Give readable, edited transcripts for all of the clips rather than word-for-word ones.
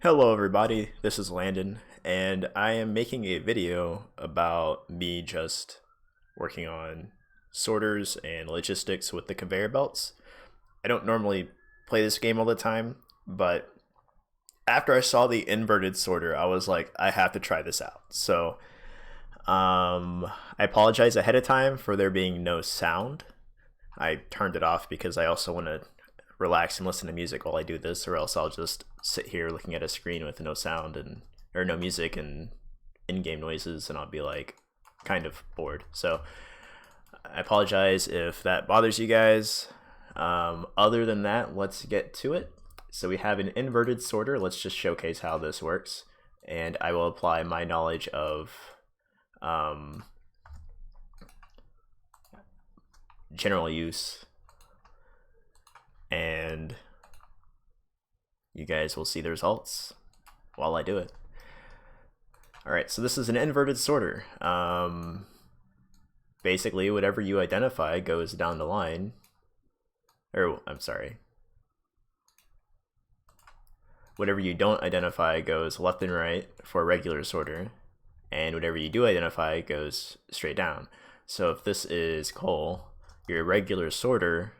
Hello everybody, this is Landon, and I am making a video about me just working on sorters and logistics with the conveyor belts. I don't normally play this game all the time, but after I saw the inverted sorter, I was like, I have to try this out. I apologize ahead of time for there being no sound. I turned it off because I also want to relax and listen to music while I do this, or else I'll just sit here looking at a screen with no sound and or no music and in-game noises, and I'll be like kind of bored. So I apologize if that bothers you guys. Other than that, let's get to it. So we have an inverted sorter. Let's just showcase how this works, and I will apply my knowledge of general use, and you guys will see the results while I do it. Alright, so this is an inverted sorter. Basically, whatever you identify goes down the line. Or, I'm sorry. Whatever you don't identify goes left and right for a regular sorter, and whatever you do identify goes straight down. So if this is coal, your regular sorter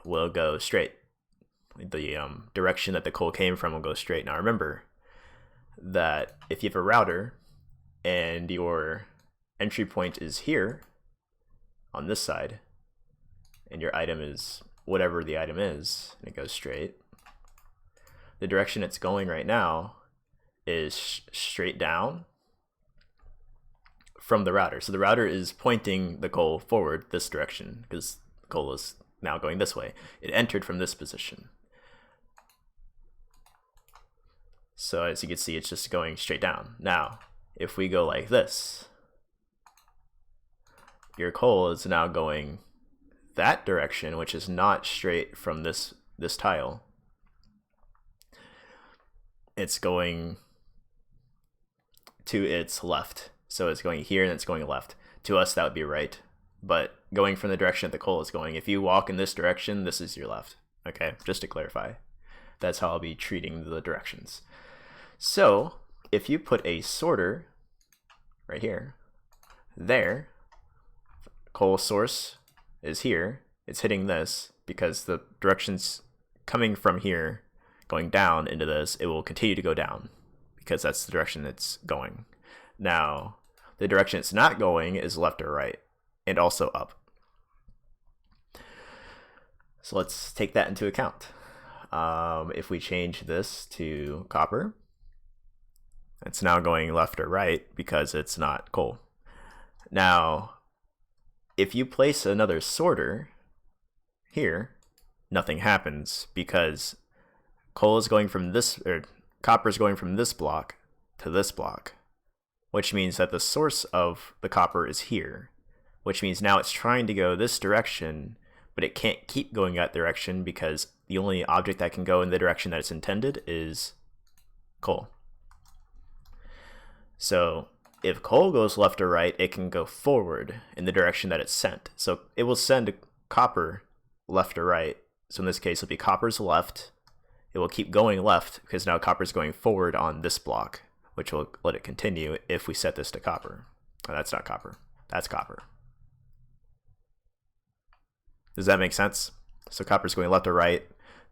will go straight. The direction that the coal came from will go straight. Now remember that if you have a router and your entry point is here on this side, and your item is whatever the item is, and it goes straight, the direction it's going right now is straight down from the router. So the router is pointing the coal forward this direction because the coal is now going this way. It entered from this position. So as you can see, it's just going straight down. Now, if we go like this, your coal is now going that direction, which is not straight from this tile. It's going to its left. So it's going here and it's going left. To us, that would be right. But going from the direction that the coal is going, if you walk in this direction, this is your left. Okay, just to clarify. That's how I'll be treating the directions. So if you put a sorter right here, there, coal source is here, it's hitting this because the direction's coming from here, going down into this, it will continue to go down because that's the direction it's going. Now, the direction it's not going is left or right, and also up. So let's take that into account. If we change this to copper, it's now going left or right because it's not coal. Now, if you place another sorter here, nothing happens because coal is going from this, or copper is going from this block to this block, which means that the source of the copper is here, which means now it's trying to go this direction, but it can't keep going that direction because the only object that can go in the direction that it's intended is coal. So if coal goes left or right, it can go forward in the direction that it's sent. So it will send copper left or right. So in this case, it'll be copper's left. It will keep going left because now copper's going forward on this block, which will let it continue if we set this to copper. Oh, that's not copper. That's copper. Does that make sense? So copper's going left or right.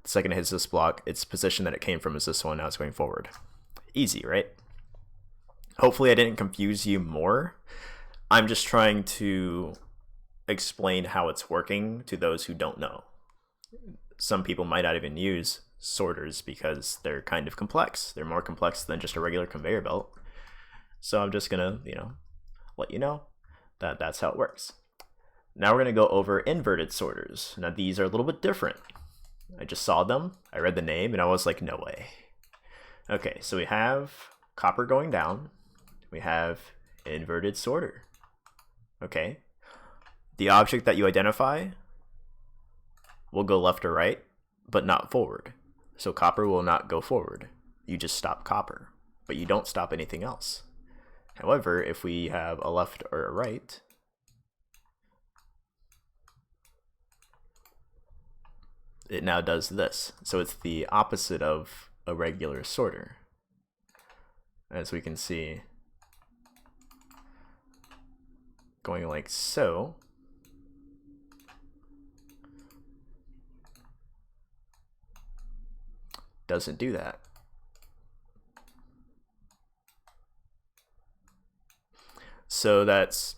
The second it hits this block, its position that it came from is this one. Now it's going forward. Easy, right? Hopefully I didn't confuse you more. I'm just trying to explain how it's working to those who don't know. Some people might not even use sorters because they're kind of complex. They're more complex than just a regular conveyor belt. So I'm just gonna, let you know that that's how it works. Now we're gonna go over inverted sorters. Now these are a little bit different. I just saw them, I read the name, and I was like, no way. Okay, so we have copper going down. We have inverted sorter. Okay. The object that you identify will go left or right, but not forward. So copper will not go forward. You just stop copper, but you don't stop anything else. However, if we have a left or a right, it now does this. So it's the opposite of a regular sorter. As we can see, going like so. Doesn't do that. So that's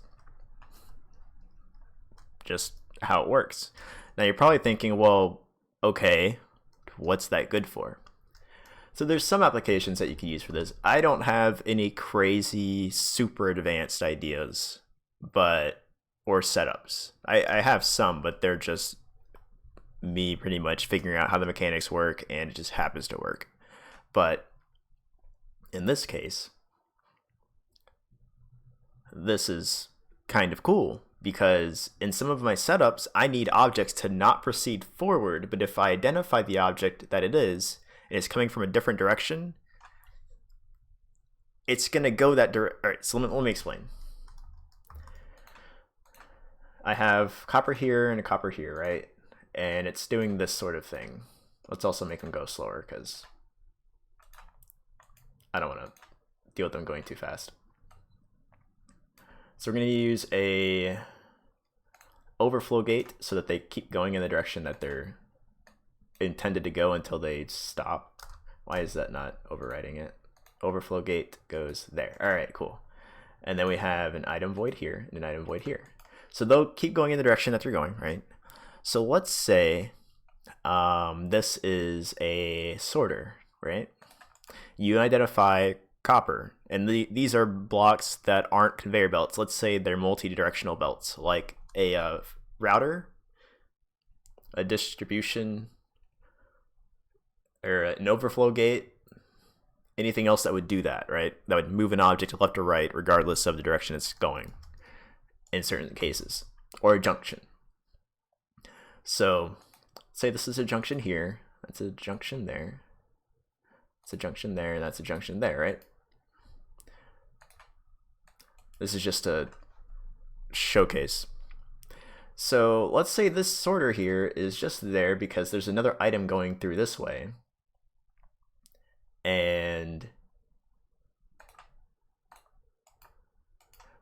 just how it works. Now you're probably thinking, well, okay, what's that good for? So there's some applications that you can use for this. I don't have any crazy super advanced ideas, or setups. I have some, but they're just me pretty much figuring out how the mechanics work, and it just happens to work. But in this case, this is kind of cool, because in some of my setups, I need objects to not proceed forward, but if I identify the object that it is, and it's coming from a different direction, it's going to go that direction. All right, so let me explain. I have copper here and a copper here, right? And it's doing this sort of thing. Let's also make them go slower, because I don't want to deal with them going too fast. So we're going to use a overflow gate so that they keep going in the direction that they're intended to go until they stop. Why is that not overriding it? Overflow gate goes there. All right, cool. And then we have an item void here and an item void here. So they'll keep going in the direction that they're going, right? So let's say this is a sorter, right? You identify copper, and these are blocks that aren't conveyor belts. Let's say they're multi-directional belts, like a router, a distribution, or an overflow gate, anything else that would do that, right? That would move an object left or right regardless of the direction it's going in certain cases, or a junction. So say this is a junction here, that's a junction there, it's a junction there, and that's a junction there, right? This is just a showcase. So let's say this sorter here is just there because there's another item going through this way, and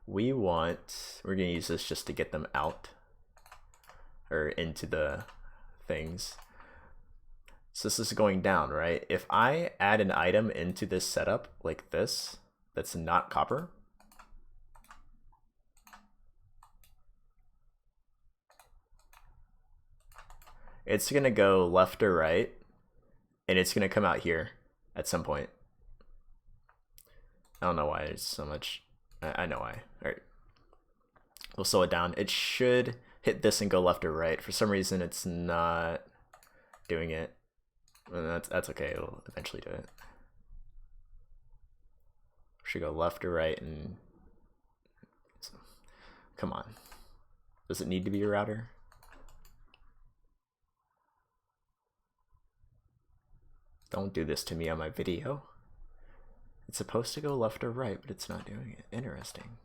we're going to use this just to get them out or into the things. So this is going down, right? If I add an item into this setup like this, that's not copper, it's going to go left or right, and it's going to come out here at some point. I don't know why there's so much. I know why. All right. We'll slow it down. It should hit this and go left or right. For some reason, it's not doing it. And that's okay. It'll eventually do it. Should go left or right, and come on. Does it need to be a router? Don't do this to me on my video. It's supposed to go left or right, but it's not doing it. Interesting.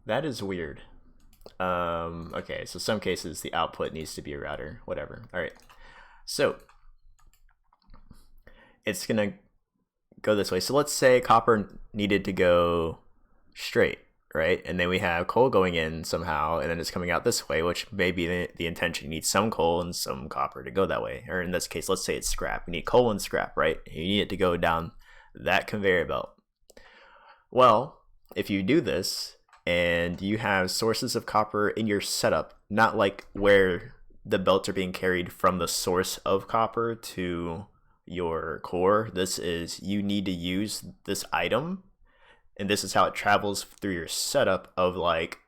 That is weird. Okay, so some cases the output needs to be a router, whatever. All right, so it's gonna go this way. So let's say copper needed to go straight, right? And then we have coal going in somehow, and then it's coming out this way, which may be the intention. You need some coal and some copper to go that way. Or in this case, let's say it's scrap. You need coal and scrap, right? You need it to go down that conveyor belt. Well, if you do this and you have sources of copper in your setup, not like where the belts are being carried from the source of copper to your core. This is, you need to use this item, and this is how it travels through your setup of like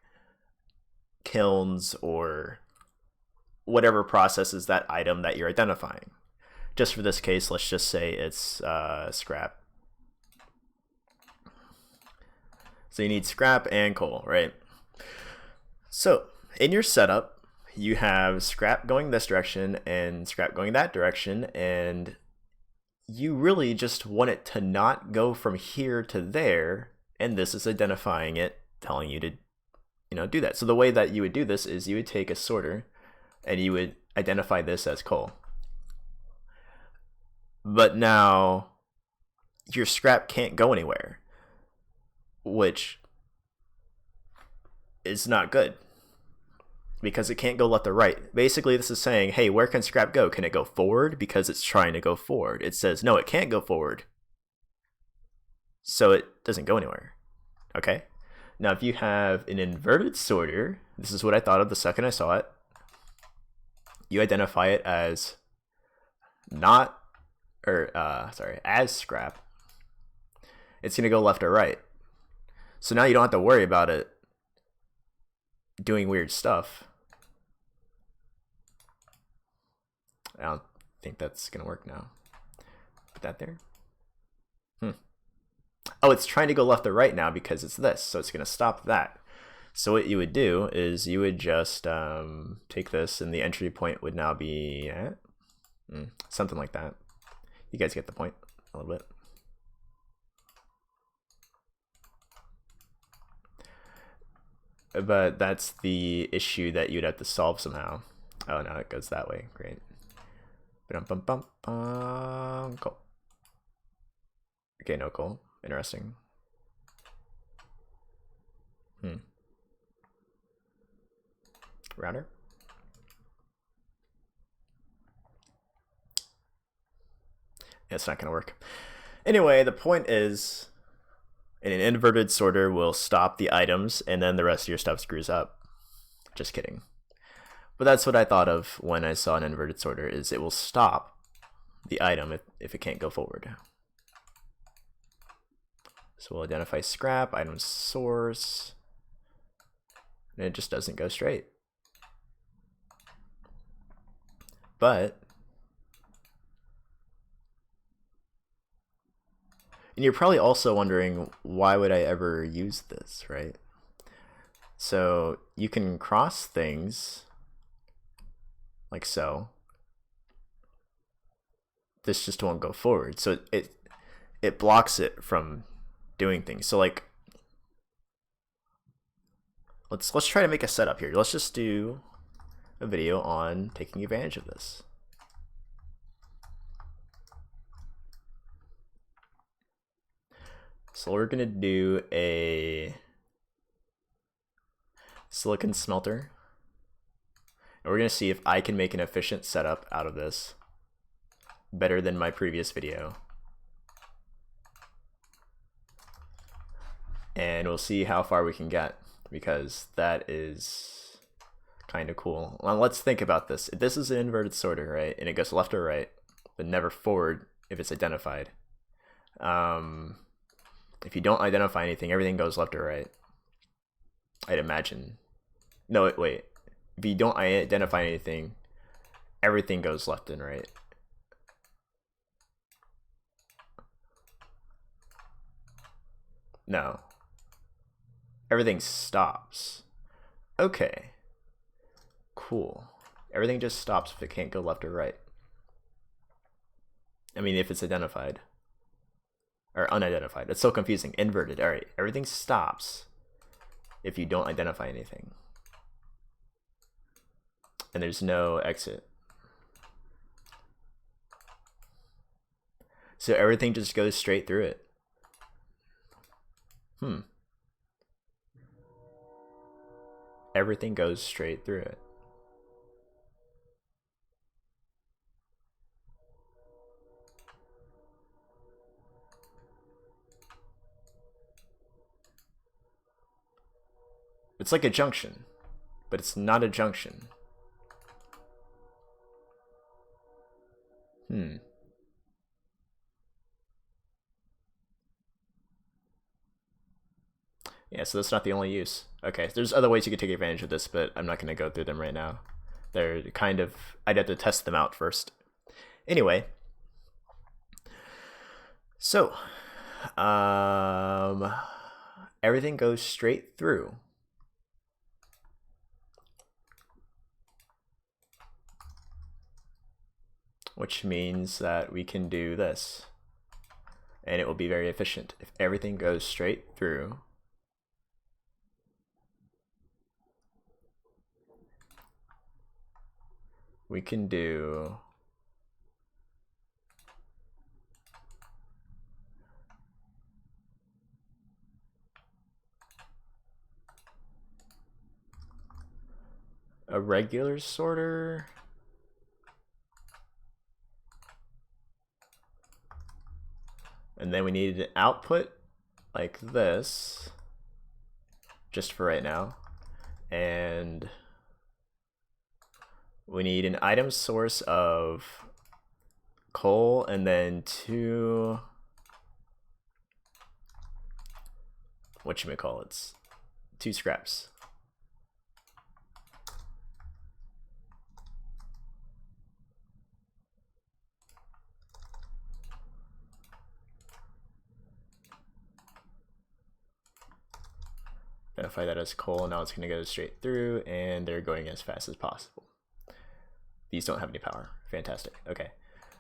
kilns or whatever processes that item that you're identifying. Just for this case, let's just say it's scrap. So you need scrap and coal, right? So in your setup, you have scrap going this direction and scrap going that direction, and you really just want it to not go from here to there, and this is identifying it, telling you to do that. So the way that you would do this is you would take a sorter and you would identify this as coal. But now your scrap can't go anywhere, which is not good because it can't go left or right. Basically, this is saying, hey, where can scrap go? Can it go forward? Because it's trying to go forward. It says, no, it can't go forward. So it doesn't go anywhere. Okay? Now, if you have an inverted sorter, this is what I thought of the second I saw it. You identify it as as scrap. It's going to go left or right. So now you don't have to worry about it doing weird stuff. I don't think that's going to work now. Put that there. Oh, it's trying to go left or right now because it's this, so it's going to stop that. So what you would do is you would just take this, and the entry point would now be something like that. You guys get the point a little bit. But that's the issue that you'd have to solve somehow. Oh, no, it goes that way. Great. Cool. Okay, no coal. Interesting. Router. Yeah, it's not going to work. Anyway, the point is, an inverted sorter will stop the items, and then the rest of your stuff screws up. Just kidding. But that's what I thought of when I saw an inverted sorter, is it will stop the item if it can't go forward. So we'll identify scrap, item source, and it just doesn't go straight. But, and you're probably also wondering, why would I ever use this, right? So you can cross things like so. This just won't go forward. So it blocks it from doing things. So like, let's try to make a setup here. Let's just do a video on taking advantage of this. So we're gonna do a silicon smelter, and we're gonna see if I can make an efficient setup out of this better than my previous video. And we'll see how far we can get, because that is kind of cool. Well, let's think about this. If this is an inverted sorter, right, and it goes left or right, but never forward if it's identified. If you don't identify anything, everything goes left or right, I'd imagine. No, wait. If you don't identify anything, everything goes left and right. No. Everything stops. Okay. Cool. Everything just stops if it can't go left or right. I mean, if it's identified. Or unidentified. It's so confusing. Inverted. Alright. Everything stops if you don't identify anything. And there's no exit. So everything just goes straight through it. Everything goes straight through it. It's like a junction, but it's not a junction. Yeah, so that's not the only use. Okay, there's other ways you could take advantage of this, but I'm not going to go through them right now. They're kind of, I'd have to test them out first. Anyway, so everything goes straight through. which means that we can do this. And it will be very efficient. If everything goes straight through, we can do a regular sorter. And then we need an output like this, just for right now. And we need an item source of coal and then two, whatchamacallits, two scraps. Identify that as coal, now it's going to go straight through, and they're going as fast as possible. These don't have any power. Fantastic. Okay,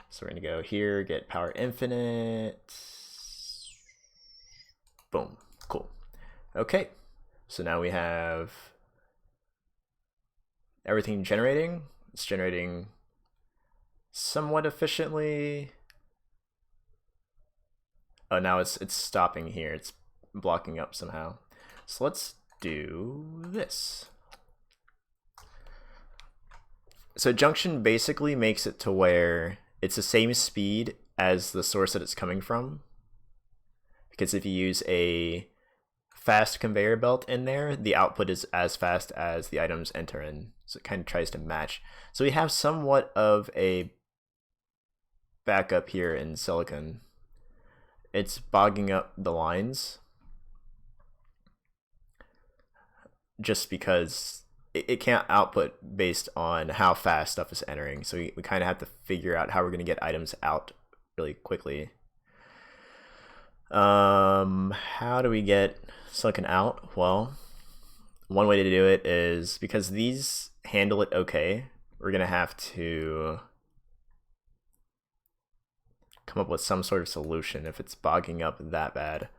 so we're going to go here, get power infinite. Boom. Cool. Okay, so now we have everything generating. It's generating somewhat efficiently. Oh, now it's stopping here. It's blocking up somehow. So let's do this. So junction basically makes it to where it's the same speed as the source that it's coming from. Because if you use a fast conveyor belt in there, the output is as fast as the items enter in. So it kind of tries to match. So we have somewhat of a backup here in silicon. It's bogging up the lines, just because it can't output based on how fast stuff is entering. So we kind of have to figure out how we're going to get items out really quickly. How do we get silicon out? Well, one way to do it is, because these handle it okay, we're going to have to come up with some sort of solution if it's bogging up that bad.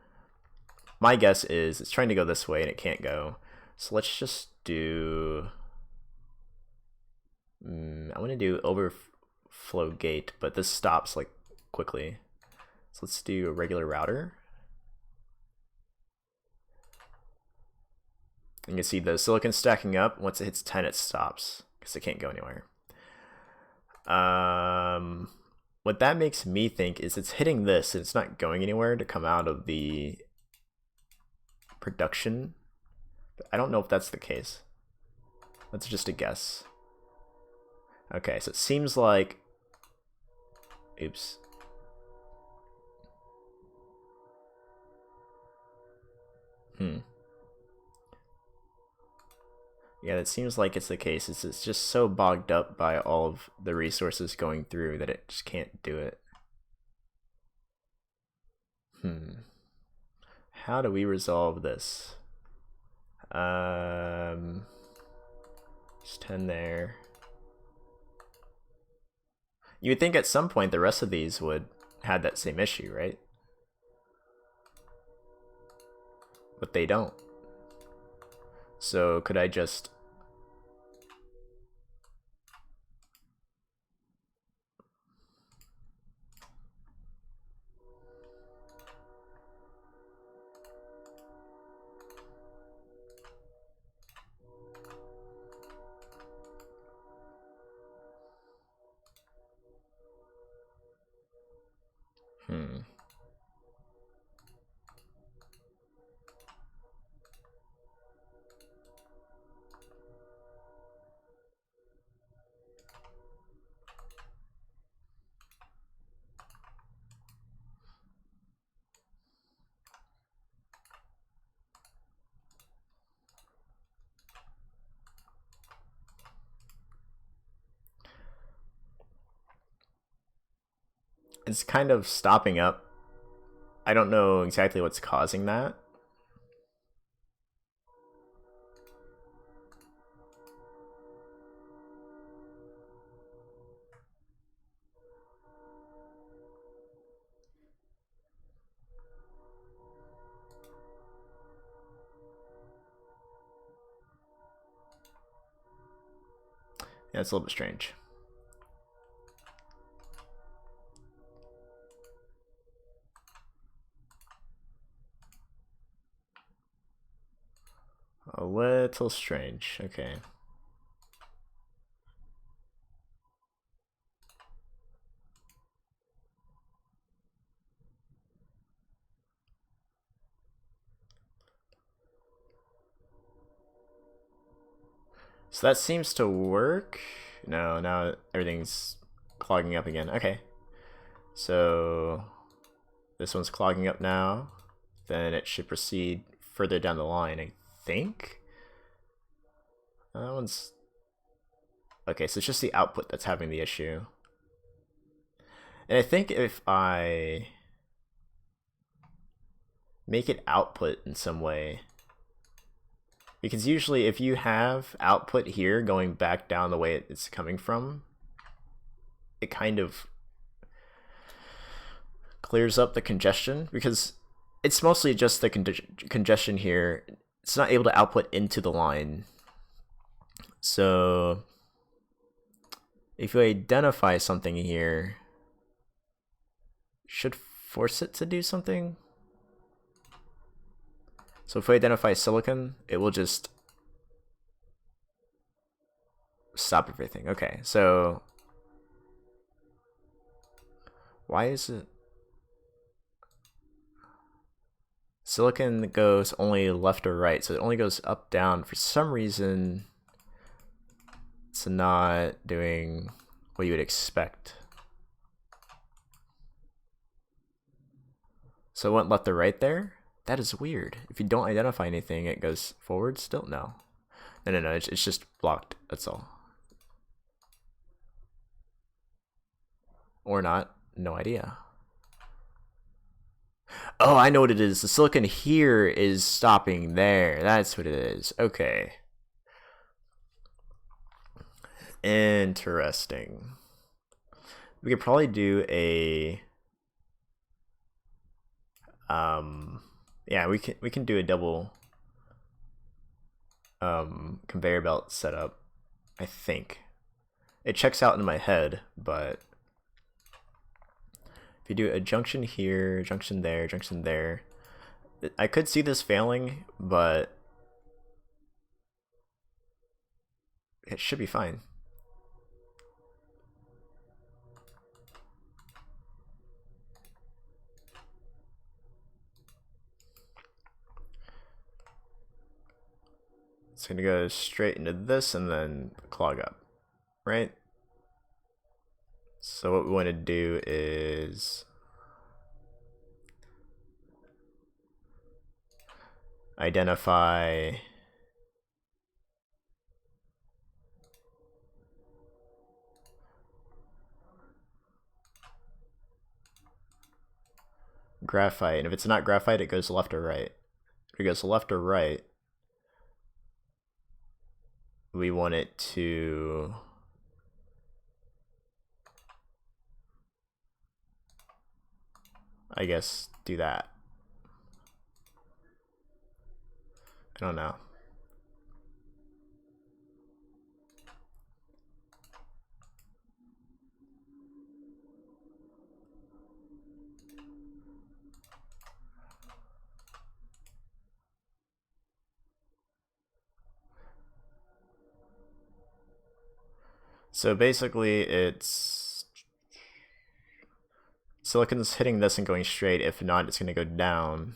My guess is it's trying to go this way and it can't go. So let's just do, I want to do overflow gate, but this stops like quickly. So let's do a regular router. You can see the silicon stacking up. Once it hits 10, it stops because it can't go anywhere. What that makes me think is it's hitting this and it's not going anywhere to come out of the production. But I don't know if that's the case. That's just a guess. Okay, so it seems like, oops. Yeah, it seems like it's the case. It's just so bogged up by all of the resources going through that it just can't do it. How do we resolve this? Just 10 there. You would think at some point the rest of these would have that same issue, right? But they don't. So could I just it's kind of stopping up. I don't know exactly what's causing that. Yeah, it's a little bit strange. A little strange. Okay. So that seems to work. No, now everything's clogging up again. Okay. So this one's clogging up now. Then it should proceed further down the line, I think. That one's... Okay, so it's just the output that's having the issue. And I think if I make it output in some way, because usually if you have output here going back down the way it's coming from, it kind of clears up the congestion, because it's mostly just the congestion here. It's not able to output into the line. So if you identify something here, should force it to do something. So if we identify silicon, it will just stop everything. Okay, so why is it? Silicon goes only left or right, so it only goes up, down. For some reason, it's not doing what you would expect. So it went left or right there? That is weird. If you don't identify anything, it goes forward still? No. No, it's just blocked, that's all. Or not, no idea. Oh, I know what it is. The silicon here is stopping there. That's what it is. Okay. Interesting. We could probably do a... yeah, we can do a double conveyor belt setup, I think. It checks out in my head, but if you do a junction here, junction there, I could see this failing, but it should be fine. It's gonna go straight into this and then clog up, right? So what we want to do is identify graphite, and if it's not graphite, it goes left or right. If it goes left or right, we want it to I guess do that. I don't know. So basically it's silicon's hitting this and going straight. If not, it's gonna go down.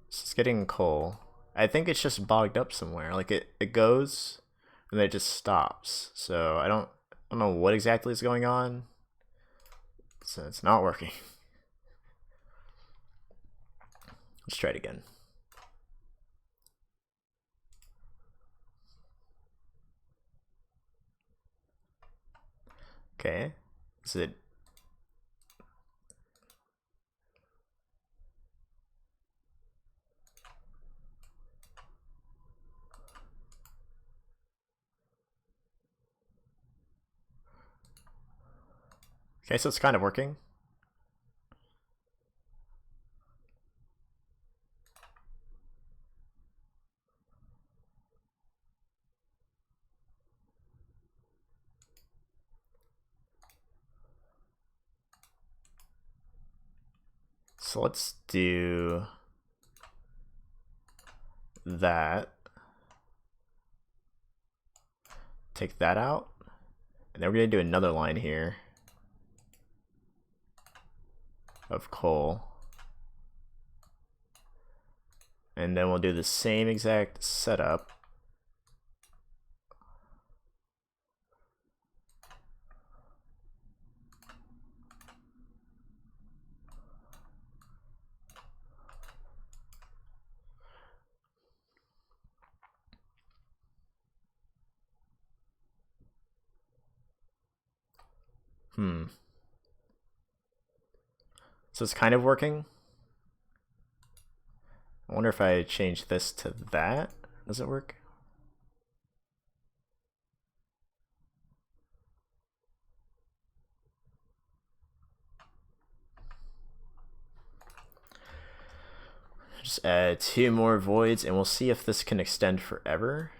It's getting coal. I think it's just bogged up somewhere. Like it goes and then it just stops. So I don't know what exactly is going on. So it's not working. Let's try it again. Okay. Is it... Okay, so it's kind of working. So let's do that. Take that out. And then we're going to do another line here of coal. And then we'll do the same exact setup. So it's kind of working. I wonder if I change this to that, does it work? Just add 2 more voids and we'll see if this can extend forever.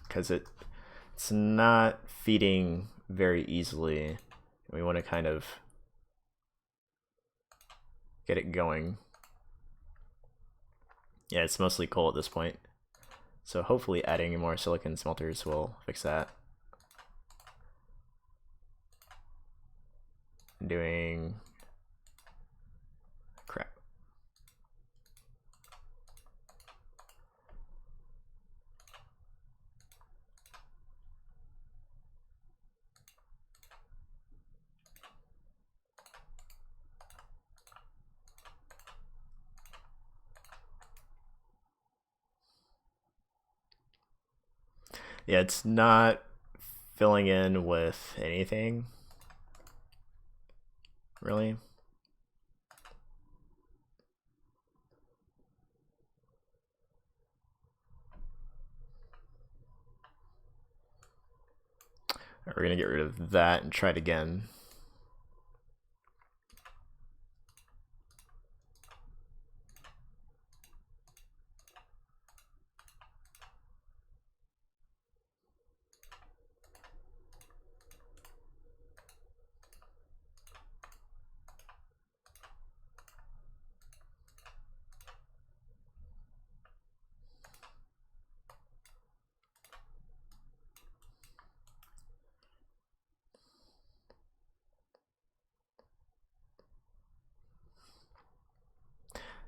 Because it's not feeding very easily. We want to kind of get it going. Yeah, it's mostly coal at this point. So hopefully adding more silicon smelters will fix that. Doing crap. Yeah, it's not filling in with anything, really. We're gonna get rid of that and try it again.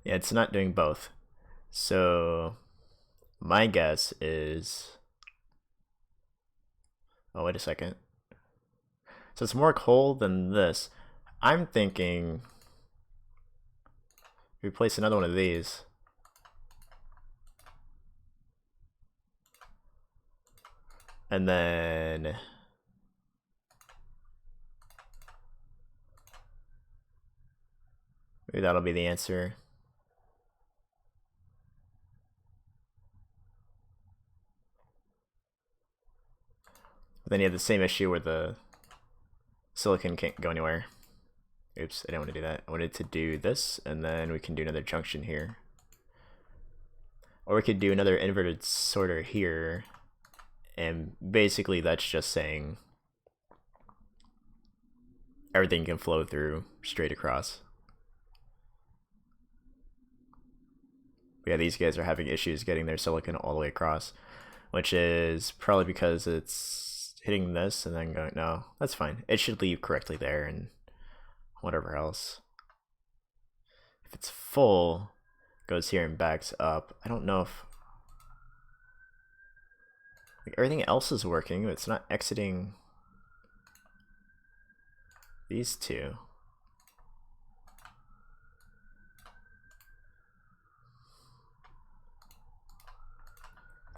Yeah, it's not doing both. So my guess is, oh, wait a second. So it's more coal than this. I'm thinking replace another one of these. And then maybe that'll be the answer. But then you have the same issue where the silicon can't go anywhere. Oops, I didn't want to do that. I wanted to do this, and then we can do another junction here. Or we could do another inverted sorter here, and basically that's just saying everything can flow through straight across. Yeah, these guys are having issues getting their silicon all the way across, which is probably because it's hitting this and then going, no, that's fine. It should leave correctly there and whatever else. If it's full, goes here and backs up. I don't know if like everything else is working, but it's not exiting these two.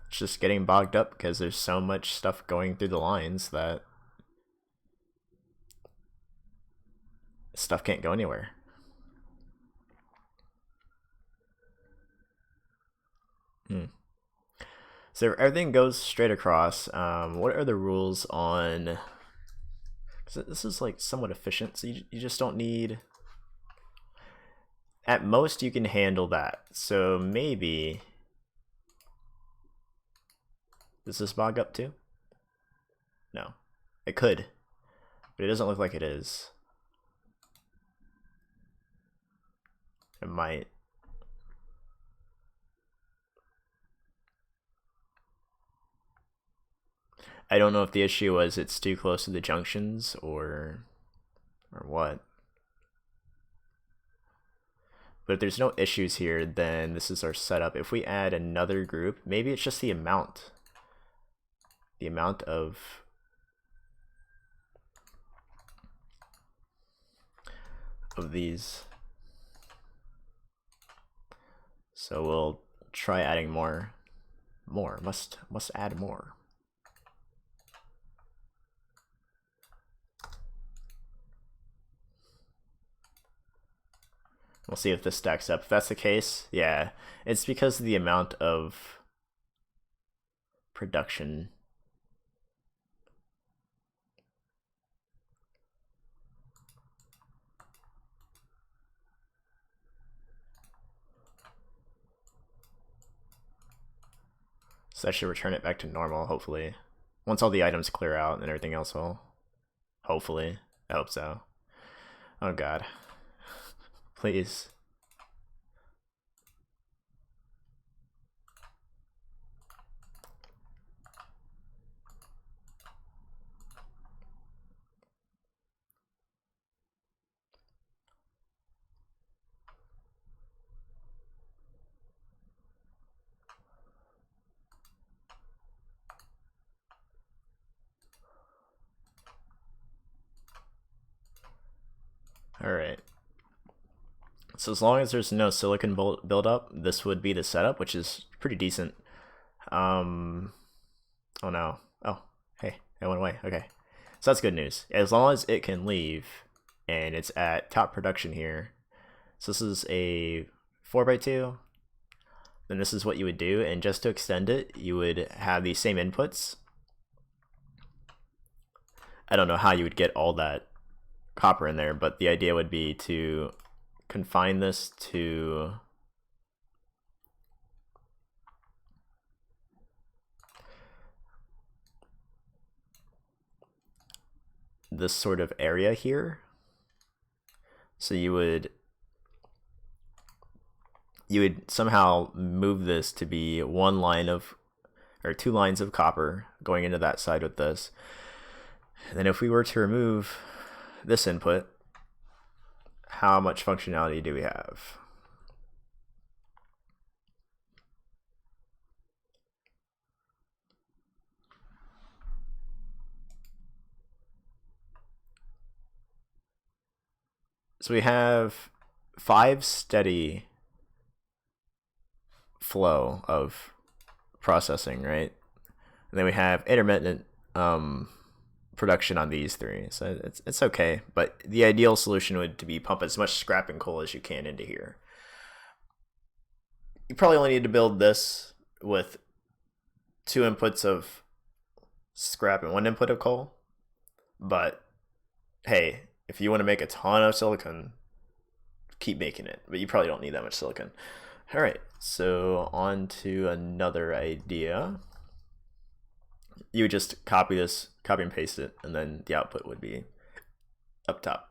It's just getting bogged up because there's so much stuff going through the lines that stuff can't go anywhere. So everything goes straight across. What are the rules on? Because this is like somewhat efficient, so you just don't need. At most, you can handle that. So maybe. Does this bog up too? No. It could, but it doesn't look like it is. It might. I don't know if the issue was it's too close to the junctions or what. But if there's no issues here, then this is our setup. If we add another group, maybe it's just the amount. The amount of these. So we'll try adding more. Must add more. We'll see if this stacks up. If that's the case, yeah, it's because of the amount of production. So that should return it back to normal, hopefully. Once all the items clear out and everything else will. Hopefully. I hope so. Oh god. Please. Alright. So as long as there's no silicon buildup, this would be the setup, which is pretty decent. Oh no. Oh, hey, it went away. Okay. So that's good news. As long as it can leave, and it's at top production here. So this is a 4x2. Then this is what you would do, and just to extend it, you would have these same inputs. I don't know how you would get all that copper in there, but the idea would be to confine this to this sort of area here. So you would somehow move this to be one line of, or 2 lines of copper going into that side with this. And then if we were to remove this input, how much functionality do we have? So we have 5 steady flow of processing, right? And then we have intermittent production on these 3. So it's okay, but the ideal solution would to be pump as much scrap and coal as you can into here. You probably only need to build this with 2 inputs of scrap and 1 input of coal. But hey, if you want to make a ton of silicon, keep making it, but you probably don't need that much silicon. All right, so on to another idea. You would just copy this, copy and paste it, and then the output would be up top.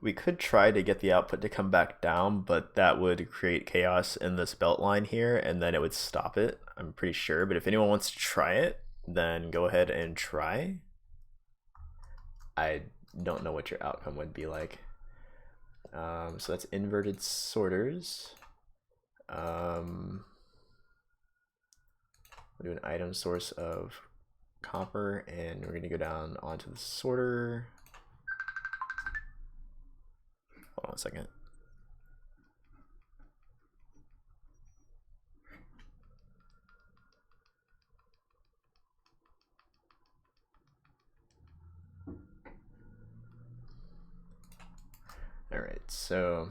We could try to get the output to come back down, but that would create chaos in this belt line here, and then it would stop it, I'm pretty sure. But if anyone wants to try it, then go ahead and try. I don't know what your outcome would be like. So that's inverted sorters. We'll do an item source of copper, and we're going to go down onto the sorter. Hold on a second. All right, so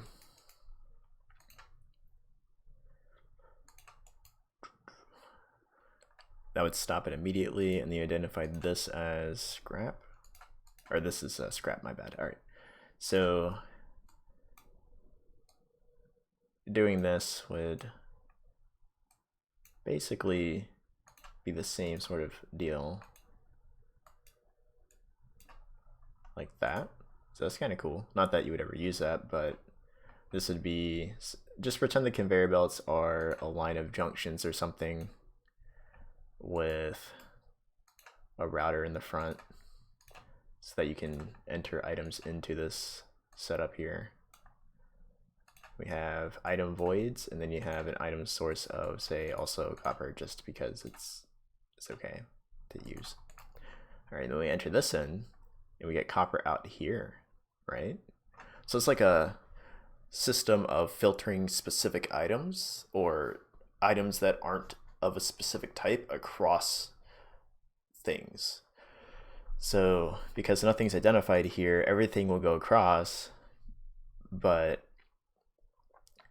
that would stop it immediately, and you identified this as scrap, or this is scrap, my bad. All right, so doing this would basically be the same sort of deal. like that. So that's kind of cool. Not that you would ever use that, but this would be, just pretend the conveyor belts are a line of junctions or something with a router in the front so that you can enter items into this setup here. We have item voids, and then you have an item source of, say, also copper, just because it's okay to use. All right, then we enter this in, and we get copper out here, right? So it's like a system of filtering specific items or items that aren't of a specific type across things. So because nothing's identified here, everything will go across,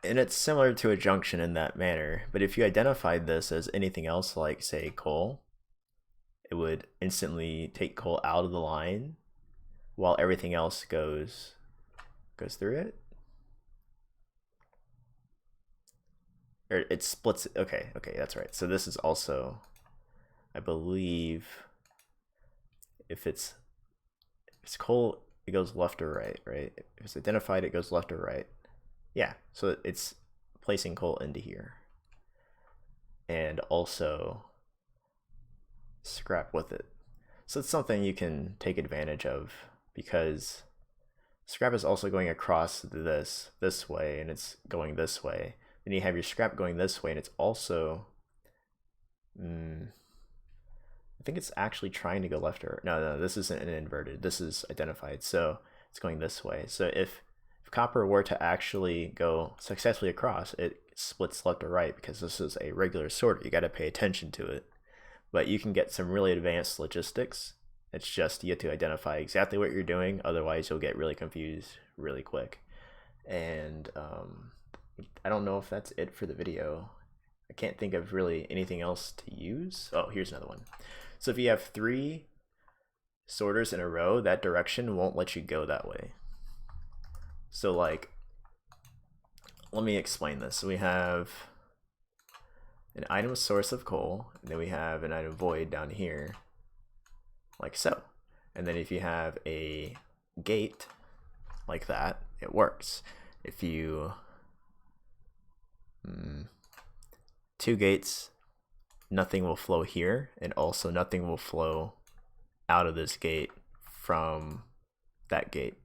and it's similar to a junction in that manner. But if you identified this as anything else, like say coal, it would instantly take coal out of the line while everything else goes through it. Or it splits. Okay, that's right. So this is also, I believe, if it's coal, it goes left or right, right? If it's identified, it goes left or right. Yeah, so it's placing coal into here. And also scrap with it. So it's something you can take advantage of, because scrap is also going across this way, and it's going this way. Then you have your scrap going this way, and it's also, I think it's actually trying to go left or no, this isn't an inverted. This is identified, so it's going this way. So if copper were to actually go successfully across, it splits left or right, because this is a regular sorter. You got to pay attention to it. But you can get some really advanced logistics. It's just you have to identify exactly what you're doing, otherwise you'll get really confused really quick. And I don't know if that's it for the video. I can't think of really anything else to use. Oh, here's another one. So if you have 3 sorters in a row, that direction won't let you go that way. So like, let me explain this. So we have an item source of coal, and then we have an item void down here, like so. And then if you have a gate like that, it works. If you 2 gates, nothing will flow here, and also nothing will flow out of this gate from that gate.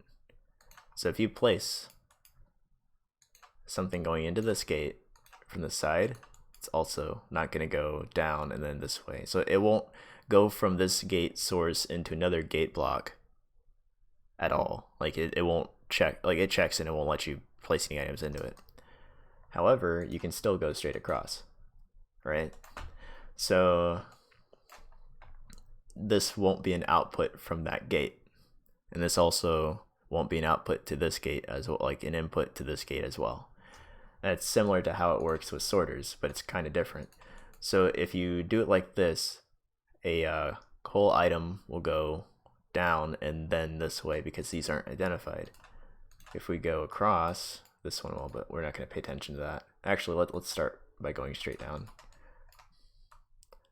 So if you place something going into this gate from the side, it's also not going to go down and then this way. So it won't go from this gate source into another gate block at all. Like it won't check, like it checks and it won't let you place any items into it. However, you can still go straight across, right? So this won't be an output from that gate, and this also won't be an output to this gate as well, like an input to this gate as well. And it's similar to how it works with sorters, but it's kind of different. So if you do it like this, a coal item will go down and then this way, because these aren't identified. If we go across, this one will, but we're not going to pay attention to that. Actually, let's start by going straight down.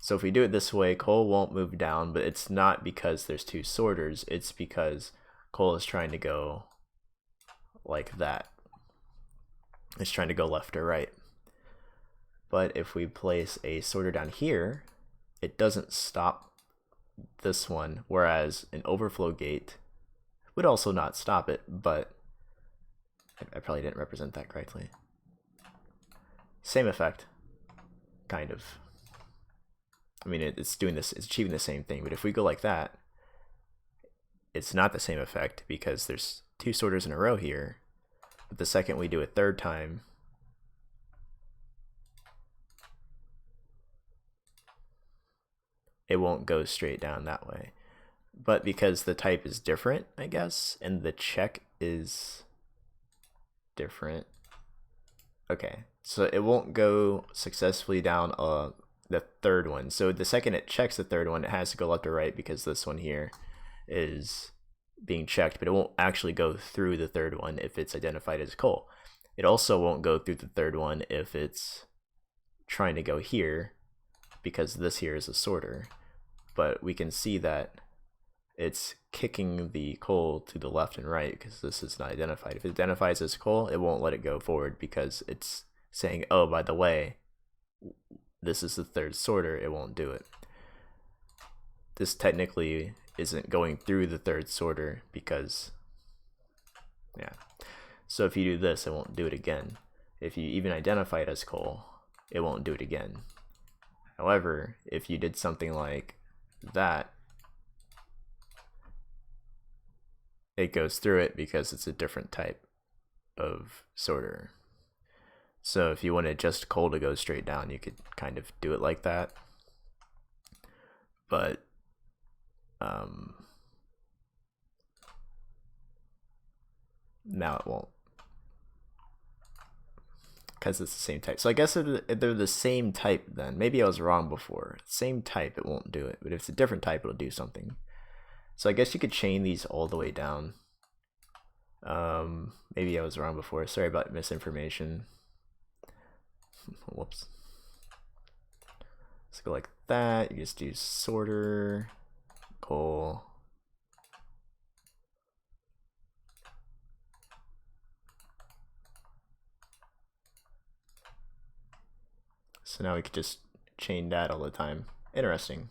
So if we do it this way, coal won't move down, but it's not because there's 2 sorters, it's because coal is trying to go like that. It's trying to go left or right. But if we place a sorter down here, it doesn't stop this one, whereas an overflow gate would also not stop it, but I probably didn't represent that correctly. Same effect, kind of. I mean, it's doing this, it's achieving the same thing, but if we go like that, it's not the same effect because there's 2 sorters in a row here. But the second we do it 3rd time, it won't go straight down that way. But because the type is different, I guess, and the check is different. Okay, so it won't go successfully down the 3rd one. So the second it checks the 3rd one, it has to go left or right because this one here is being checked, but it won't actually go through the 3rd one if it's identified as coal. It also won't go through the 3rd one if it's trying to go here, because this here is a sorter. But we can see that it's kicking the coal to the left and right because this is not identified. If it identifies as coal, it won't let it go forward because it's saying, oh, by the way, this is the third sorter. It won't do it. This technically isn't going through the third sorter because, yeah. So if you do this, it won't do it again. If you even identify it as coal, it won't do it again. However, if you did something like that, it goes through it because it's a different type of sorter. So if you wanted just coal to go straight down, you could kind of do it like that. But now it won't, because it's the same type. So I guess if they're the same type, then maybe I was wrong before. Same type, it won't do it, but if it's a different type, it'll do something. So I guess you could chain these all the way down. Maybe I was wrong before. Sorry about misinformation. Whoops. Let's go like that. You just do sorter, coal. So now we could just chain that all the time. Interesting.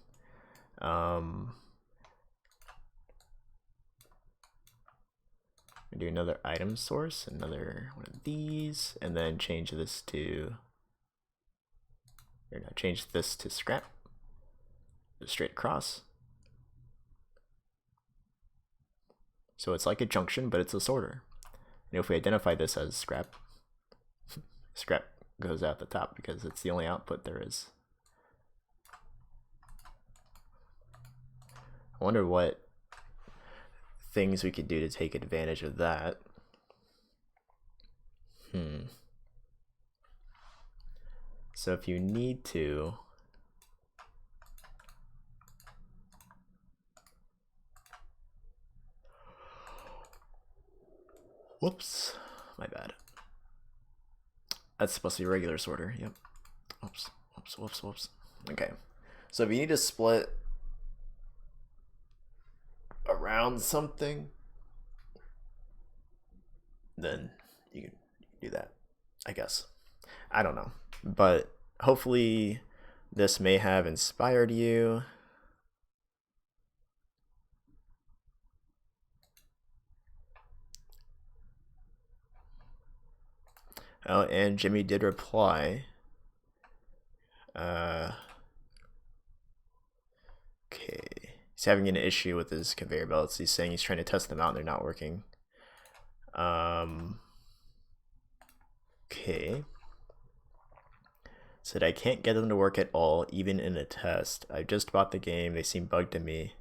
Do another item source, another one of these, and then change this to, or no, change this to scrap, straight across. So it's like a junction, but it's a sorter. And if we identify this as scrap, scrap goes out the top because it's the only output there is. I wonder what things we could do to take advantage of that. So if you need to, whoops, my bad. That's supposed to be a regular sorter. Yep. Whoops, whoops, whoops, whoops. Okay. So if you need to split around something, then you can do that, I guess. I don't know. But hopefully this may have inspired you. Oh, and Jimmy did reply. Okay. He's having an issue with his conveyor belts. He's saying he's trying to test them out and they're not working. Okay. Said I can't get them to work at all, even in a test. I just bought the game. They seem bugged to me.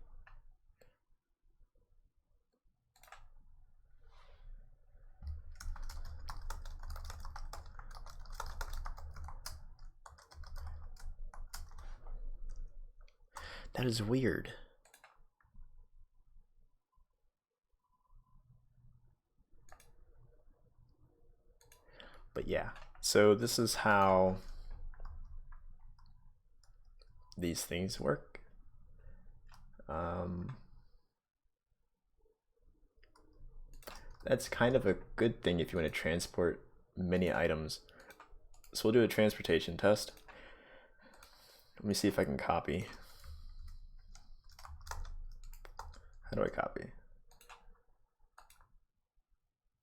That is weird. But yeah, so this is how these things work. That's kind of a good thing if you want to transport many items. So we'll do a transportation test. Let me see if I can copy. How do I copy?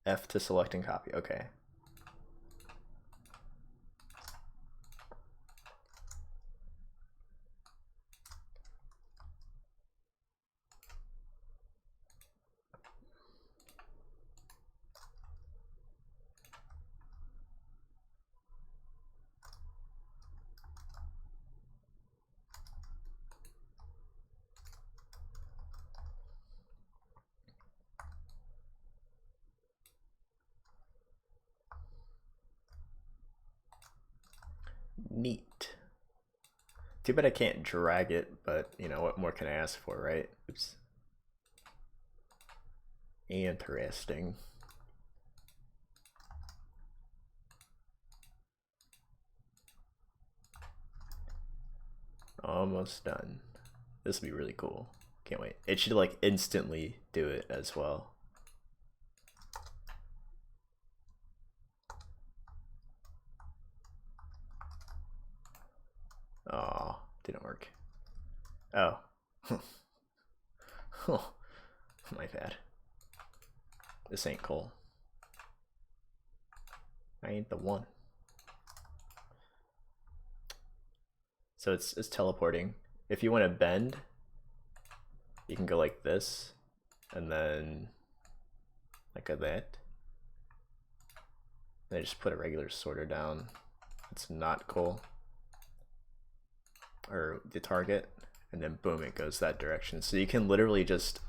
F to select and copy. Okay. Neat. Too bad I can't drag it, but you know, what more can I ask for, right? Oops. Interesting. Almost done. This will be really cool. Can't wait. It should like instantly do it as well. Oh, didn't work. Oh. Oh, my bad. This ain't cool. I ain't the one. So it's teleporting. If you want to bend, you can go like this, and then like that. And I just put a regular sorter down. It's not cool. Or the target, and then boom, it goes that direction. So you can literally just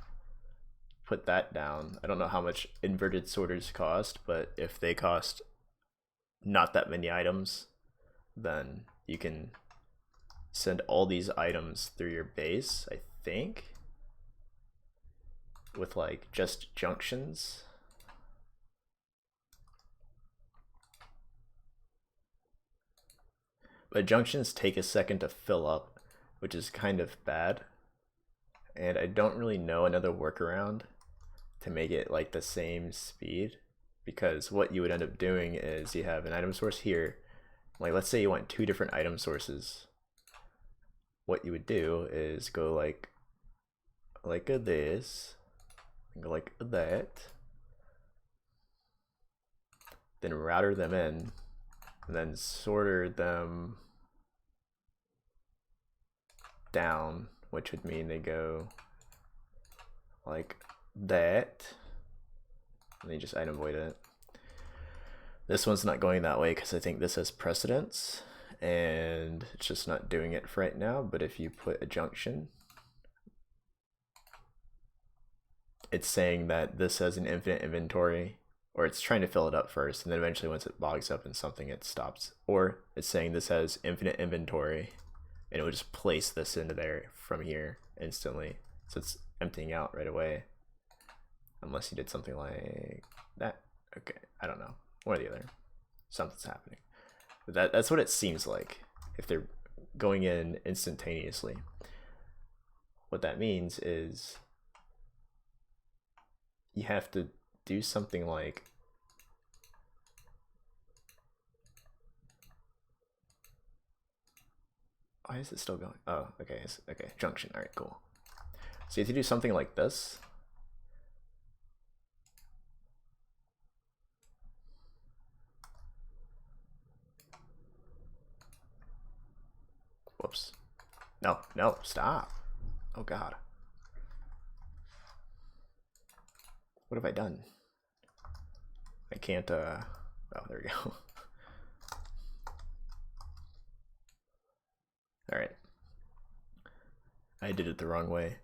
put that down. I don't know how much inverted sorters cost, but if they cost not that many items, then you can send all these items through your base, I think, with like just junctions. But junctions take a second to fill up, which is kind of bad. And I don't really know another workaround to make it like the same speed, because what you would end up doing is you have an item source here. Like let's say you want 2 different item sources. What you would do is go like this, and go like that, then router them in, and then sorter them down, which would mean they go like that, and they just item void it. This one's not going that way because I think this has precedence, and it's just not doing it for right now. But if you put a junction, it's saying that this has an infinite inventory, or it's trying to fill it up first, and then eventually once it bogs up in something, it stops. Or it's saying this has infinite inventory, and it will just place this into there from here instantly. So it's emptying out right away, unless you did something like that. Okay, I don't know, one or the other. Something's happening. But that's what it seems like if they're going in instantaneously. What that means is you have to do something like why is it still going? Oh, okay, okay, junction. All right, cool. So you have to do something like this. Whoops. No, no, stop. Oh God. What have I done? I can't, oh, there we go. All right. I did it the wrong way.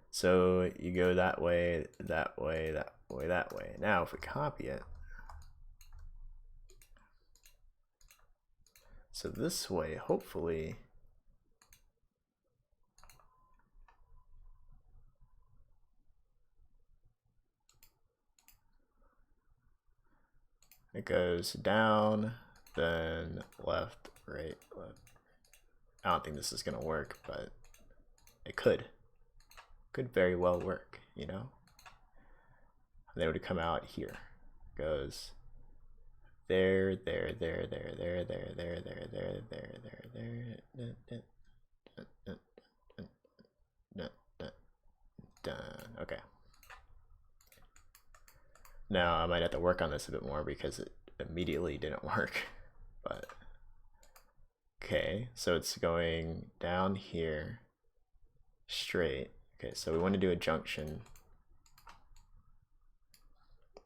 So you go that way, that way, that way, that way. Now if we copy it, so this way, hopefully, it goes down, then left, right, left. I don't think this is gonna work, but it could very well work, you know? And then it would come out here. It goes there, there, there, there, there, there, there, there, there, there, there, done. Okay. Now I might have to work on this a bit more because it immediately didn't work, but okay, so it's going down here straight. Okay, so we want to do a junction.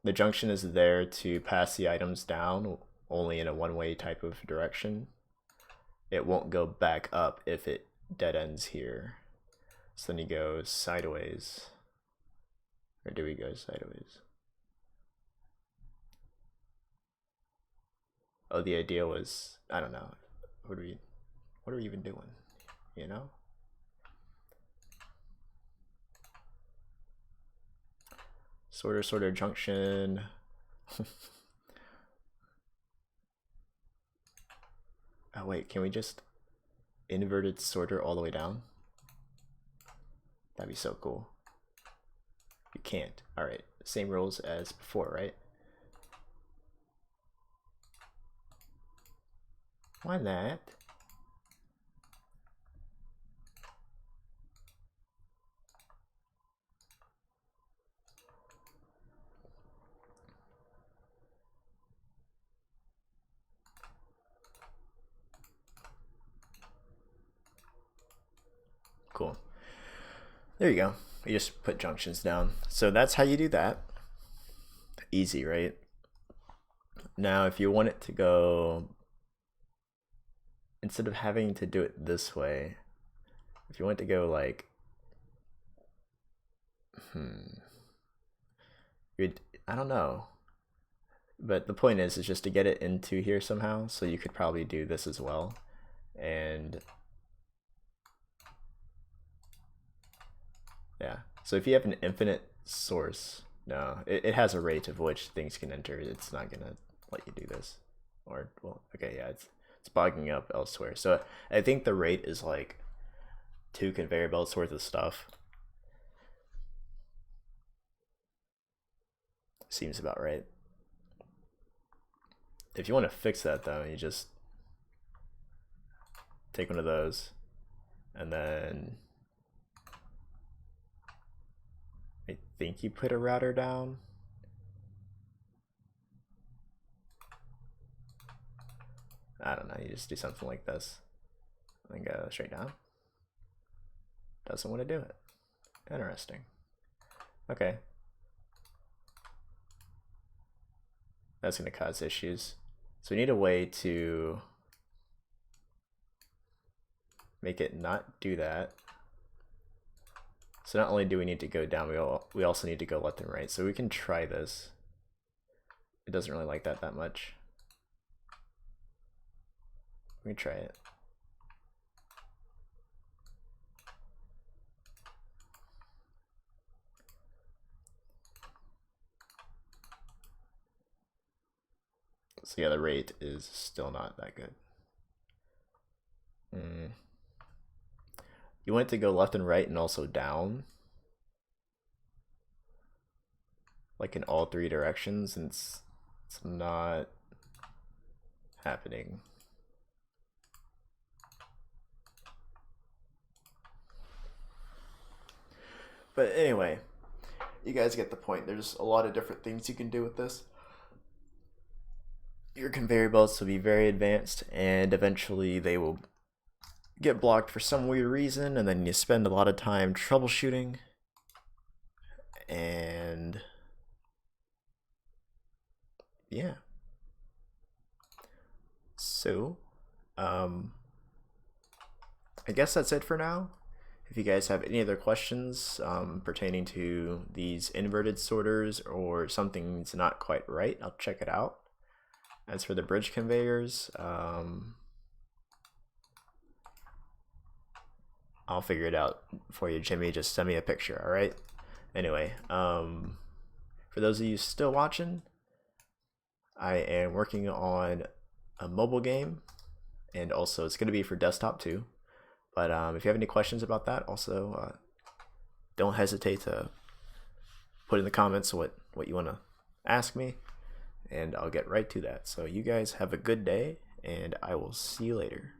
The junction is there to pass the items down only in a one-way type of direction. It won't go back up if it dead ends here. So then you go sideways. Or do we go sideways? Oh, the idea was, I don't know. What are we even doing? You know? Sorter, junction. Oh wait, can we just inverted sorter all the way down? That'd be so cool. You can't. All right, same rules as before, right? Why not? Cool. There you go. You just put junctions down. So that's how you do that. Easy, right? Now, if you want it to go, instead of having to do it this way, if you want to go like, I don't know. But the point is just to get it into here somehow. So you could probably do this as well. And yeah, so if you have an infinite source, no, it has a rate of which things can enter. It's not gonna let you do this. Or, well, okay, yeah, it's bogging up elsewhere. So I think the rate is like 2 conveyor belts worth of stuff. Seems about right. If you want to fix that though, you just take one of those and then I think you put a router down. I don't know, you just do something like this and go straight down. Doesn't want to do it. Interesting. Okay. That's going to cause issues. So we need a way to make it not do that. So not only do we need to go down, we also need to go left and right. So we can try this. It doesn't really like that much. We can try it. So yeah, the rate is still not that good. You want it to go left and right and also down, like in all 3 directions, and it's not happening. But anyway, you guys get the point. There's a lot of different things you can do with this. Your conveyor belts will be very advanced, and eventually they will get blocked for some weird reason, and then you spend a lot of time troubleshooting. And yeah. So, I guess that's it for now. If you guys have any other questions pertaining to these inverted sorters or something's not quite right, I'll check it out. As for the bridge conveyors, I'll figure it out for you, Jimmy. Just send me a picture, all right? Anyway, for those of you still watching, I am working on a mobile game, and also it's going to be for desktop too. But if you have any questions about that, also don't hesitate to put in the comments what you want to ask me, and I'll get right to that. So you guys have a good day, and I will see you later.